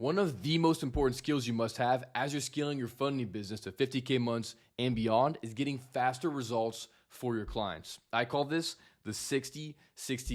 One of the most important skills you must have as you're scaling your funding business to 50K months and beyond is getting faster results for your clients. I call this the 60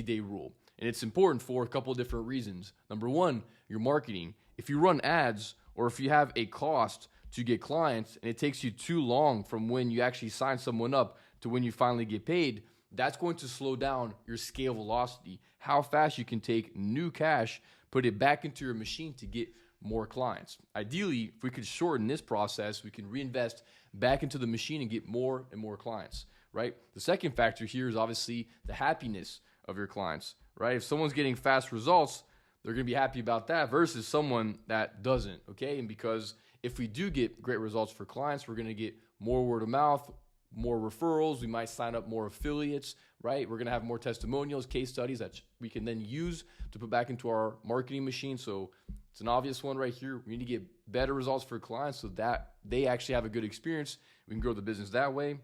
day rule. And it's important for a couple of different reasons. Number one, your marketing. If you run ads or if you have a cost to get clients and it takes you too long from when you actually sign someone up to when you finally get paid, that's going to slow down your scale velocity, how fast you can take new cash, put it back into your machine to get more clients. Ideally, if we could shorten this process, we can reinvest back into the machine and get more and more clients, right? The second factor here is obviously the happiness of your clients, right? If someone's getting fast results, they're going to be happy about that versus someone that doesn't, okay? And because if we do get great results for clients, we're going to get more word of mouth, more referrals. We might sign up more affiliates, right? We're going to have more testimonials, case studies that we can then use to put back into our marketing machine. So it's an obvious one right here. We need to get better results for clients so that they actually have a good experience. We can grow the business that way.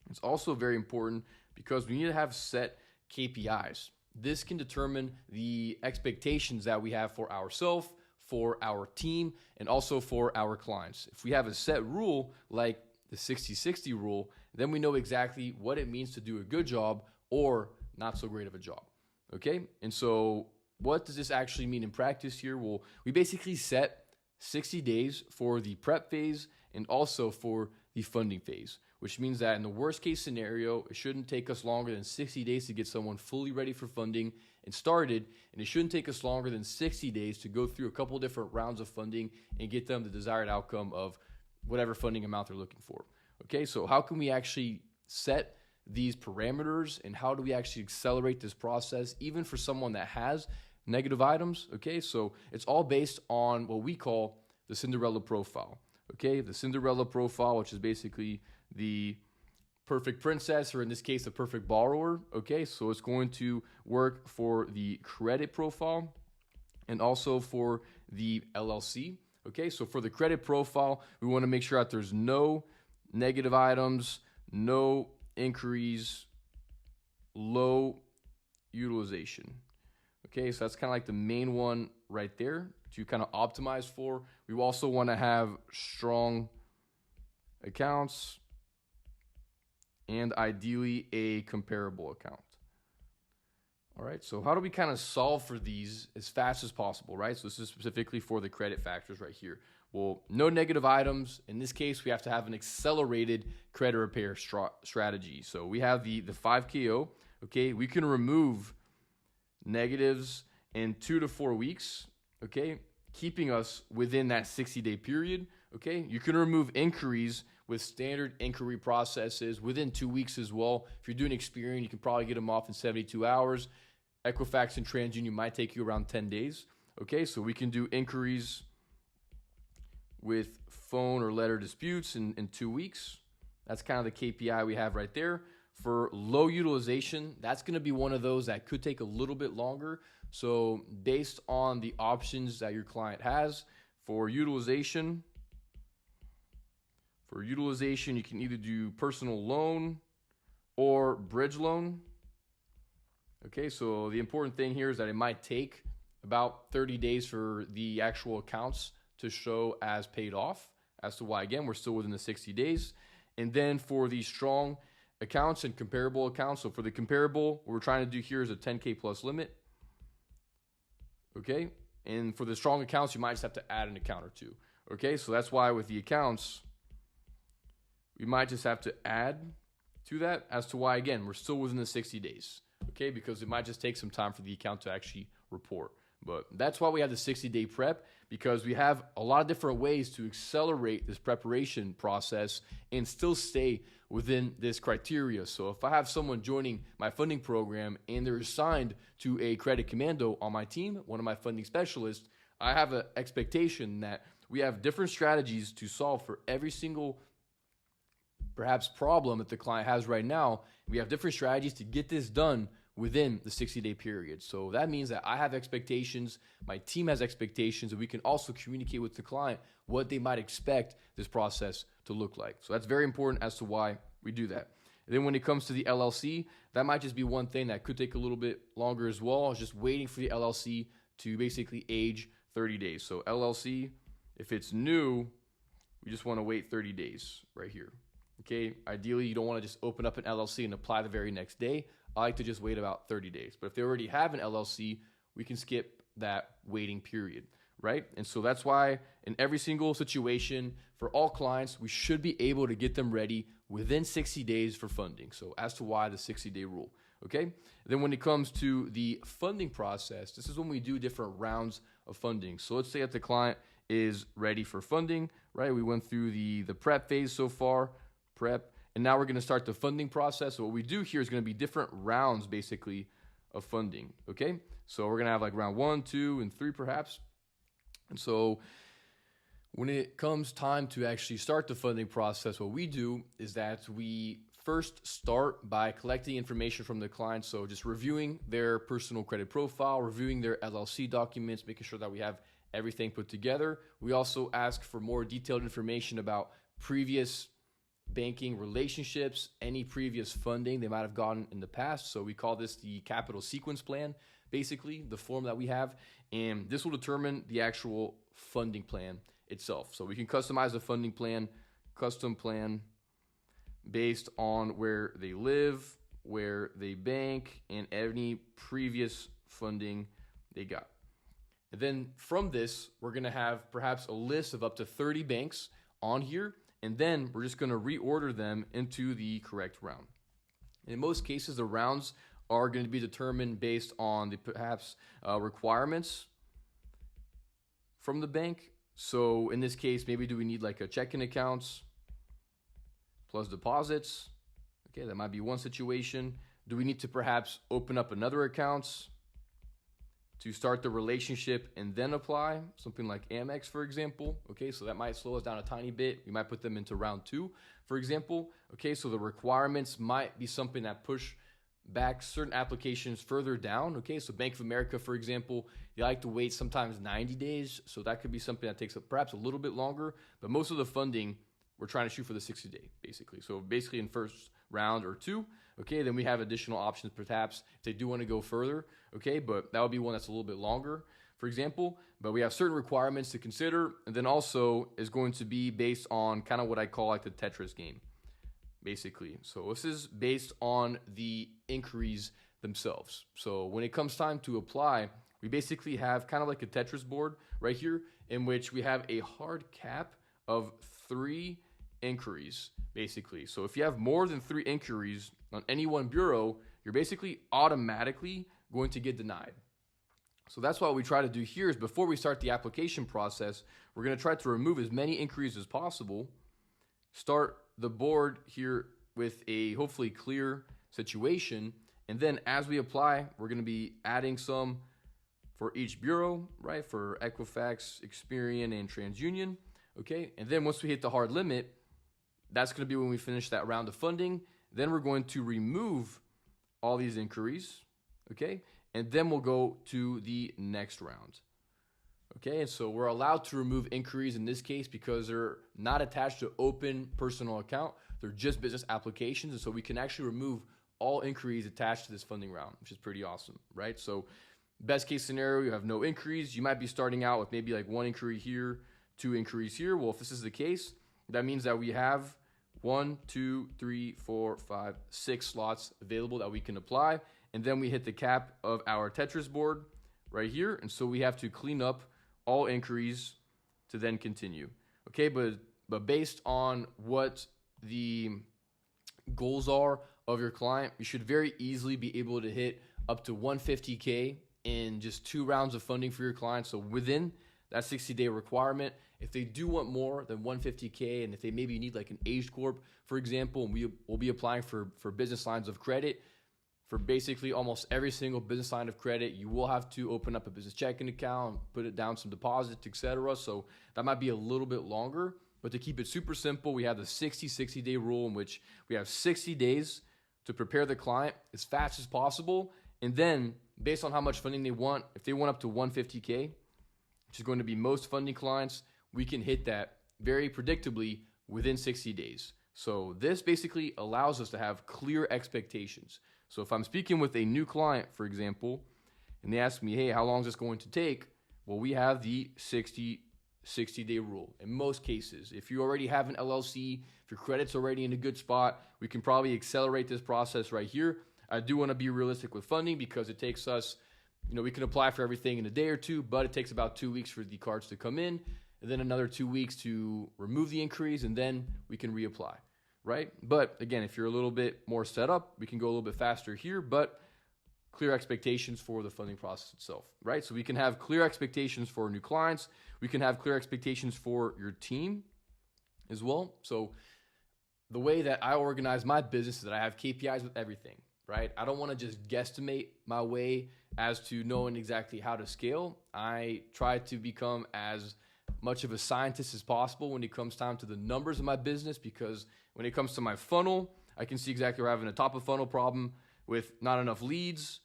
It's also very important because we need to have set KPIs. This can determine the expectations that we have for ourselves, for our team, and also for our clients. If we have a set rule like the 60-60 rule, then we know exactly what it means to do a good job or not so great of a job, okay? And so what does this actually mean in practice here? Well, we basically set 60 days for the prep phase and also for the funding phase, which means that in the worst case scenario, it shouldn't take us longer than 60 days to get someone fully ready for funding and started, and it shouldn't take us longer than 60 days to go through a couple different rounds of funding and get them the desired outcome of whatever funding amount they're looking for. Okay, so how can we actually set these parameters and how do we actually accelerate this process even for someone that has negative items? Okay, so it's all based on what we call the Cinderella profile. Okay, the Cinderella profile, which is basically the perfect princess, or in this case, the perfect borrower. Okay, so it's going to work for the credit profile and also for the LLC. Okay, so for the credit profile, we want to make sure that there's no negative items, no inquiries, low utilization. Okay, so that's kind of like the main one right there to kind of optimize for. We also want to have strong accounts and ideally a comparable account. All right, so how do we kind of solve for these as fast as possible, right? So this is specifically for the credit factors right here. Well, no negative items. In this case, we have to have an accelerated credit repair strategy. So we have the 5KO, okay? We can remove negatives in 2 to 4 weeks, okay? Keeping us within that 60-day period, okay? You can remove inquiries with standard inquiry processes within 2 weeks as well. If you're doing Experian, you can probably get them off in 72 hours. Equifax and TransUnion might take you around 10 days. Okay, so we can do inquiries with phone or letter disputes in 2 weeks. That's kind of the KPI we have right there. For low utilization, that's going to be one of those that could take a little bit longer. So based on the options that your client has for utilization, you can either do personal loan or bridge loan. Okay, so the important thing here is that it might take about 30 days for the actual accounts to show as paid off, as to why, again, we're still within the 60 days. And then for the strong accounts and comparable accounts, so for the comparable, what we're trying to do here is a 10K plus limit. Okay, and for the strong accounts, you might just have to add an account or two. Okay, so that's why with the accounts, we might just have to add to that, as to why, again, we're still within the 60 days. Okay, because it might just take some time for the account to actually report. But that's why we have the 60-day prep, because we have a lot of different ways to accelerate this preparation process and still stay within this criteria. So if I have someone joining my funding program and they're assigned to a credit commando on my team, one of my funding specialists, I have an expectation that we have different strategies to solve for every single perhaps problem that the client has right now. We have different strategies to get this done within the 60-day period. So that means that I have expectations, my team has expectations, and we can also communicate with the client what they might expect this process to look like. So that's very important as to why we do that. And then when it comes to the LLC, that might just be one thing that could take a little bit longer as well. It's just waiting for the LLC to basically age 30 days. So LLC, if it's new, we just want to wait 30 days right here. Okay, ideally, you don't want to just open up an LLC and apply the very next day. I like to just wait about 30 days. But if they already have an LLC, we can skip that waiting period, right? And so that's why in every single situation for all clients, we should be able to get them ready within 60 days for funding. So as to why the 60-day rule, okay? Then when it comes to the funding process, this is when we do different rounds of funding. So let's say that the client is ready for funding, right? We went through the prep phase so far, and now we're going to start the funding process. So what we do here is going to be different rounds, basically, of funding, okay? So we're going to have like round 1, 2, and 3 perhaps. And so when it comes time to actually start the funding process, what we do is that we first start by collecting information from the client. So just reviewing their personal credit profile, reviewing their LLC documents, making sure that we have everything put together. We also ask for more detailed information about previous banking relationships, any previous funding they might have gotten in the past. So we call this the capital sequence plan, basically the form that we have. And this will determine the actual funding plan itself. So we can customize the funding plan, custom plan, based on where they live, where they bank, and any previous funding they got. And then from this, we're going to have perhaps a list of up to 30 banks on here, and then we're just going to reorder them into the correct round. In most cases, the rounds are going to be determined based on the perhaps requirements from the bank. So in this case, maybe do we need like a checking accounts plus deposits? Okay, that might be one situation. Do we need to perhaps open up another accounts to start the relationship and then apply? Something like Amex, for example. Okay, so that might slow us down a tiny bit. We might put them into round 2, for example. Okay, so the requirements might be something that push back certain applications further down. Okay, so Bank of America, for example, they like to wait sometimes 90 days. So that could be something that takes perhaps a little bit longer. But most of the funding, we're trying to shoot for the 60-day, basically. So basically in first round or 2, okay, then we have additional options perhaps if they do want to go further, okay, but that would be one that's a little bit longer, for example. But we have certain requirements to consider, and then also is going to be based on kind of what I call like the Tetris game, basically. So this is based on the inquiries themselves. So when it comes time to apply, we basically have kind of like a Tetris board right here in which we have a hard cap of 3 inquiries, basically. So if you have more than 3 inquiries on any one bureau, you're basically automatically going to get denied. So that's what we try to do here is before we start the application process, we're going to try to remove as many inquiries as possible, start the board here with a hopefully clear situation, and then as we apply, we're going to be adding some for each bureau, right? For Equifax, Experian, and TransUnion, okay? And then once we hit the hard limit, that's going to be when we finish that round of funding. Then we're going to remove all these inquiries, okay? And then we'll go to the next round, okay? And so we're allowed to remove inquiries in this case because they're not attached to open personal account. They're just business applications. And so we can actually remove all inquiries attached to this funding round, which is pretty awesome, right? So best case scenario, you have no inquiries. You might be starting out with maybe like 1 inquiry here, 2 inquiries here. Well, if this is the case, that means that we have 1, 2, 3, 4, 5, 6 slots available that we can apply. And then we hit the cap of our Tetris board right here. And so we have to clean up all inquiries to then continue. Okay, but based on what the goals are of your client, you should very easily be able to hit up to 150K in just 2 rounds of funding for your clients. So within that 60-day requirement, if they do want more than 150K, and if they maybe need like an aged corp, for example, and we will be applying for business lines of credit, for basically almost every single business line of credit, you will have to open up a business checking account, put it down some deposits, etc. So that might be a little bit longer. But to keep it super simple, we have the 60-day rule in which we have 60 days to prepare the client as fast as possible. And then based on how much funding they want, if they want up to 150K, which is going to be most funding clients, we can hit that very predictably within 60 days. So this basically allows us to have clear expectations. So if I'm speaking with a new client, for example, and they ask me, hey, how long is this going to take? Well, we have the 60-day rule. In most cases, if you already have an LLC, if your credit's already in a good spot, we can probably accelerate this process right here. I do want to be realistic with funding because it takes us, we can apply for everything in a day or two, but it takes about 2 weeks for the cards to come in, and then another 2 weeks to remove the inquiries, and then we can reapply, right? But again, if you're a little bit more set up, we can go a little bit faster here, but clear expectations for the funding process itself, right? So we can have clear expectations for new clients. We can have clear expectations for your team as well. So the way that I organize my business is that I have KPIs with everything, right? I don't want to just guesstimate my way as to knowing exactly how to scale. I try to become as much of a scientist as possible when it comes time to the numbers of my business, because when it comes to my funnel, I can see exactly where I'm having a top of funnel problem with not enough leads,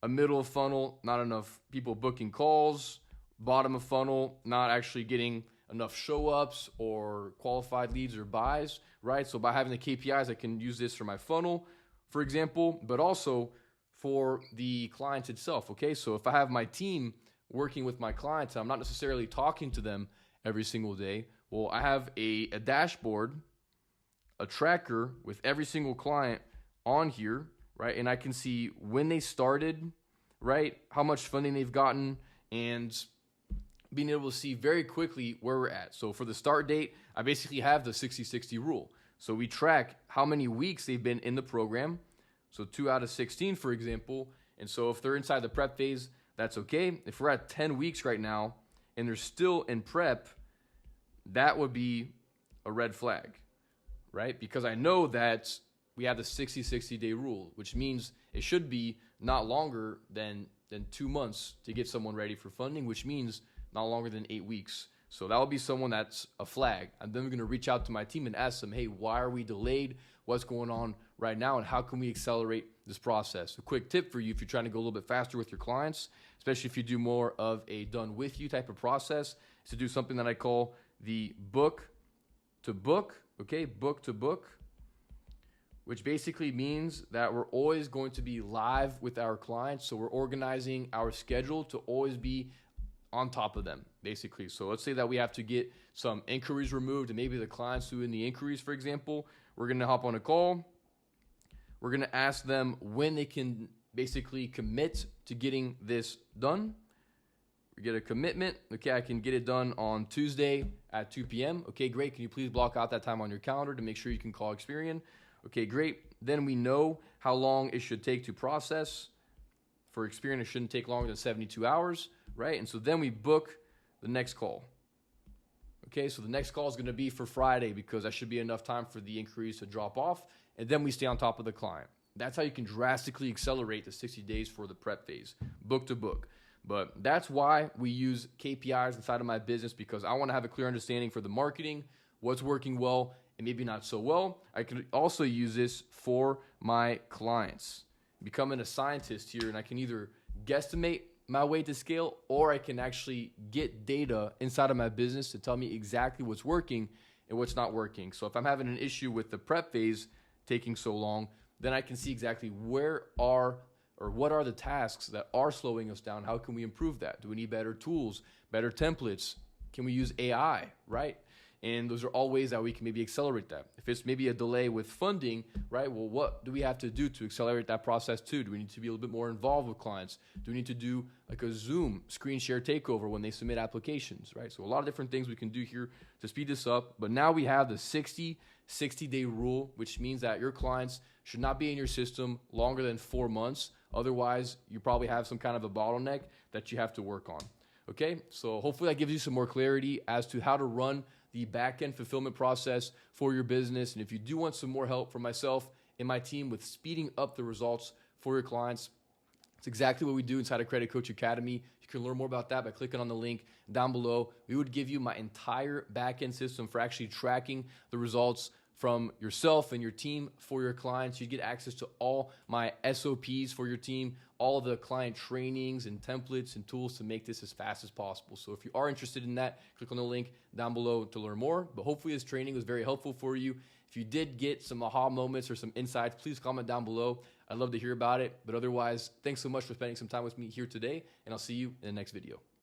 a middle of funnel, not enough people booking calls, bottom of funnel, not actually getting enough show ups or qualified leads or buys, right? So by having the KPIs, I can use this for my funnel, for example, but also for the clients itself, okay? So if I have my team working with my clients, I'm not necessarily talking to them every single day. Well, I have a dashboard, a tracker with every single client on here, right? And I can see when they started, right? How much funding they've gotten, and being able to see very quickly where we're at. So for the start date, I basically have the 60-60 rule. So we track how many weeks they've been in the program. So 2 out of 16, for example. And so if they're inside the prep phase, that's okay. If we're at 10 weeks right now and they're still in prep, that would be a red flag, right? Because I know that we have the 60-60 day rule, which means it should be not longer than 2 months to get someone ready for funding, which means not longer than 8 weeks. So that will be someone that's a flag. And then we're going to reach out to my team and ask them, hey, why are we delayed? What's going on right now? And how can we accelerate this process? A quick tip for you if you're trying to go a little bit faster with your clients, especially if you do more of a done with you type of process, is to do something that I call the book to book, okay? Book to book, which basically means that we're always going to be live with our clients. So we're organizing our schedule to always be on top of them, basically. So let's say that we have to get some inquiries removed, and maybe the clients doing the inquiries, for example, we're going to hop on a call. We're going to ask them when they can basically commit to getting this done. We get a commitment. Okay, I can get it done on Tuesday at 2 p.m. Okay, great. Can you please block out that time on your calendar to make sure you can call Experian? Okay, great. Then we know how long it should take to process. For Experian, it shouldn't take longer than 72 hours, right? And so then we book the next call. Okay, so the next call is going to be for Friday because that should be enough time for the inquiries to drop off. And then we stay on top of the client. That's how you can drastically accelerate the 60 days for the prep phase, book to book. But that's why we use KPIs inside of my business, because I want to have a clear understanding for the marketing, what's working well and maybe not so well. I could also use this for my clients. Becoming a scientist here, and I can either guesstimate my way to scale, or I can actually get data inside of my business to tell me exactly what's working and what's not working. So if I'm having an issue with the prep phase taking so long, then I can see exactly what are the tasks that are slowing us down. How can we improve that? Do we need better tools, better templates? Can we use AI, right? And those are all ways that we can maybe accelerate that. If it's maybe a delay with funding, right? Well, what do we have to do to accelerate that process too? Do we need to be a little bit more involved with clients? Do we need to do like a Zoom screen share takeover when they submit applications, right? So a lot of different things we can do here to speed this up. But now we have the 60-day rule, which means that your clients should not be in your system longer than 4 months. Otherwise, you probably have some kind of a bottleneck that you have to work on. Okay, so hopefully that gives you some more clarity as to how to run the back-end fulfillment process for your business. And if you do want some more help from myself and my team with speeding up the results for your clients, it's exactly what we do inside of Credit Coach Academy. You can learn more about that by clicking on the link down below. We would give you my entire back-end system for actually tracking the results from yourself and your team for your clients. You get access to all my SOPs for your team, all of the client trainings and templates and tools to make this as fast as possible. So if you are interested in that, click on the link down below to learn more. But hopefully this training was very helpful for you. If you did get some aha moments or some insights, please comment down below. I'd love to hear about it. But otherwise, thanks so much for spending some time with me here today, and I'll see you in the next video.